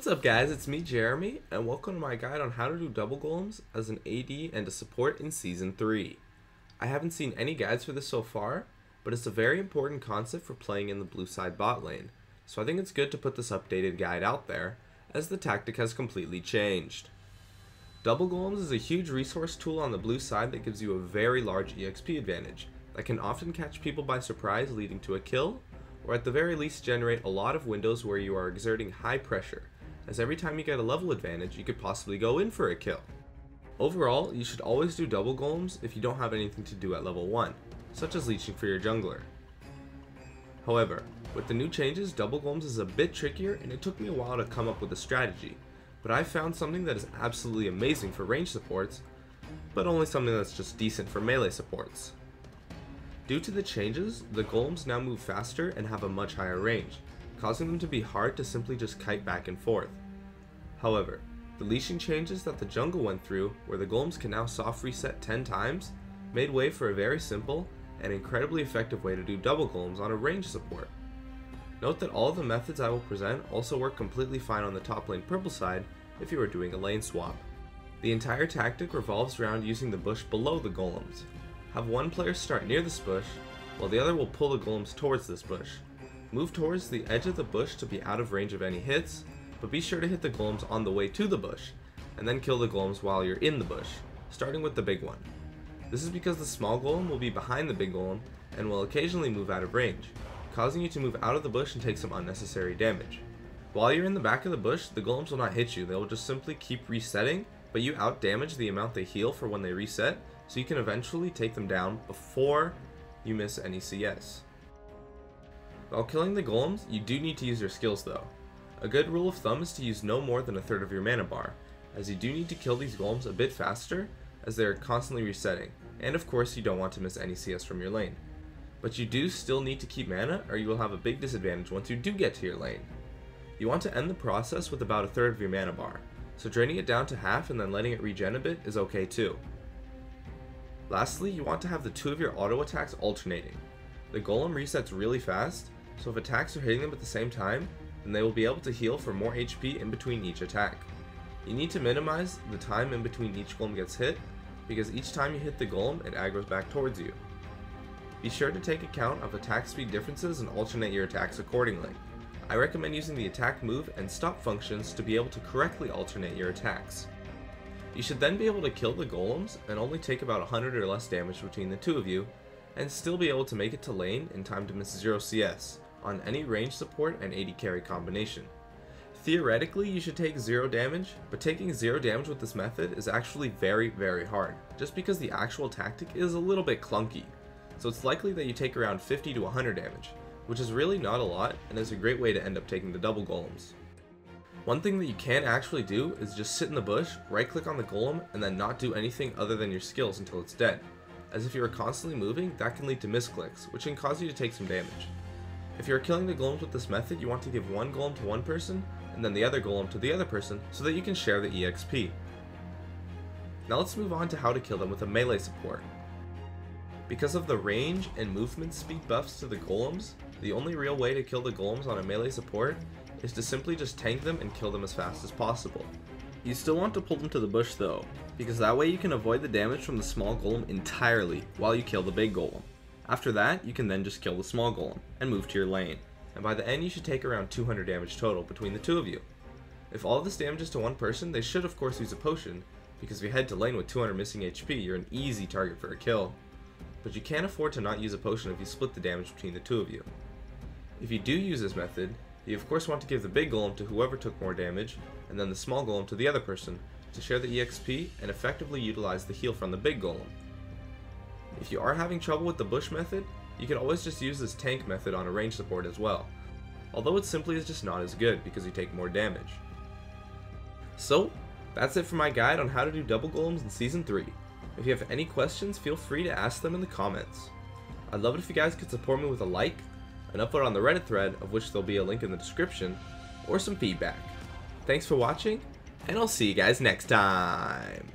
What's up guys, it's me Jeremy, and welcome to my guide on how to do double golems as an AD and a support in Season 3. I haven't seen any guides for this so far, but it's a very important concept for playing in the blue side bot lane, so I think it's good to put this updated guide out there, as the tactic has completely changed. Double golems is a huge resource tool on the blue side that gives you a very large EXP advantage, that can often catch people by surprise leading to a kill, or at the very least generate a lot of windows where you are exerting high pressure, as every time you get a level advantage you could possibly go in for a kill. Overall, you should always do double golems if you don't have anything to do at level 1, such as leeching for your jungler. However, with the new changes, double golems is a bit trickier and it took me a while to come up with a strategy, but I found something that is absolutely amazing for range supports, but only something that's just decent for melee supports. Due to the changes, the golems now move faster and have a much higher range, causing them to be hard to simply just kite back and forth. However, the leashing changes that the jungle went through, where the golems can now soft reset 10 times, made way for a very simple and incredibly effective way to do double golems on a range support. Note that all of the methods I will present also work completely fine on the top lane purple side if you are doing a lane swap. The entire tactic revolves around using the bush below the golems. Have one player start near this bush, while the other will pull the golems towards this bush. Move towards the edge of the bush to be out of range of any hits, but be sure to hit the golems on the way to the bush, and then kill the golems while you're in the bush, starting with the big one. This is because the small golem will be behind the big golem and will occasionally move out of range, causing you to move out of the bush and take some unnecessary damage. While you're in the back of the bush, the golems will not hit you, they will just simply keep resetting, but you out damage the amount they heal for when they reset, so you can eventually take them down before you miss any CS. While killing the golems, you do need to use your skills though. A good rule of thumb is to use no more than a third of your mana bar, as you do need to kill these golems a bit faster as they are constantly resetting, and of course you don't want to miss any CS from your lane. But you do still need to keep mana or you will have a big disadvantage once you do get to your lane. You want to end the process with about a third of your mana bar, so draining it down to half and then letting it regen a bit is okay too. Lastly, you want to have the two of your auto attacks alternating. The golem resets really fast, so if attacks are hitting them at the same time, then they will be able to heal for more HP in between each attack. You need to minimize the time in between each golem gets hit, because each time you hit the golem, it aggroes back towards you. Be sure to take account of attack speed differences and alternate your attacks accordingly. I recommend using the attack move and stop functions to be able to correctly alternate your attacks. You should then be able to kill the golems and only take about 100 or less damage between the two of you, and still be able to make it to lane in time to miss 0 CS on any range support and AD carry combination. Theoretically, you should take 0 damage, but taking 0 damage with this method is actually very hard, just because the actual tactic is a little bit clunky, so it's likely that you take around 50 to 100 damage, which is really not a lot and is a great way to end up taking the double golems. One thing that you can actually do is just sit in the bush, right click on the golem, and then not do anything other than your skills until it's dead, as if you are constantly moving, that can lead to misclicks, which can cause you to take some damage. If you are killing the golems with this method, you want to give one golem to one person, and then the other golem to the other person, so that you can share the EXP. Now let's move on to how to kill them with a melee support. Because of the range and movement speed buffs to the golems, the only real way to kill the golems on a melee support is to simply just tank them and kill them as fast as possible. You still want to pull them to the bush though, because that way you can avoid the damage from the small golem entirely while you kill the big golem. After that, you can then just kill the small golem and move to your lane, and by the end you should take around 200 damage total between the two of you. If all of this damage is to one person, they should of course use a potion, because if you head to lane with 200 missing HP, you're an easy target for a kill. But you can't afford to not use a potion if you split the damage between the two of you. If you do use this method, you of course want to give the big golem to whoever took more damage, and then the small golem to the other person, to share the EXP and effectively utilize the heal from the big golem. If you are having trouble with the bush method, you can always just use this tank method on a range support as well, although it simply is just not as good because you take more damage. So, that's it for my guide on how to do double golems in Season 3. If you have any questions, feel free to ask them in the comments. I'd love it if you guys could support me with a like, an upload on the Reddit thread, of which there'll be a link in the description, or some feedback. Thanks for watching, and I'll see you guys next time.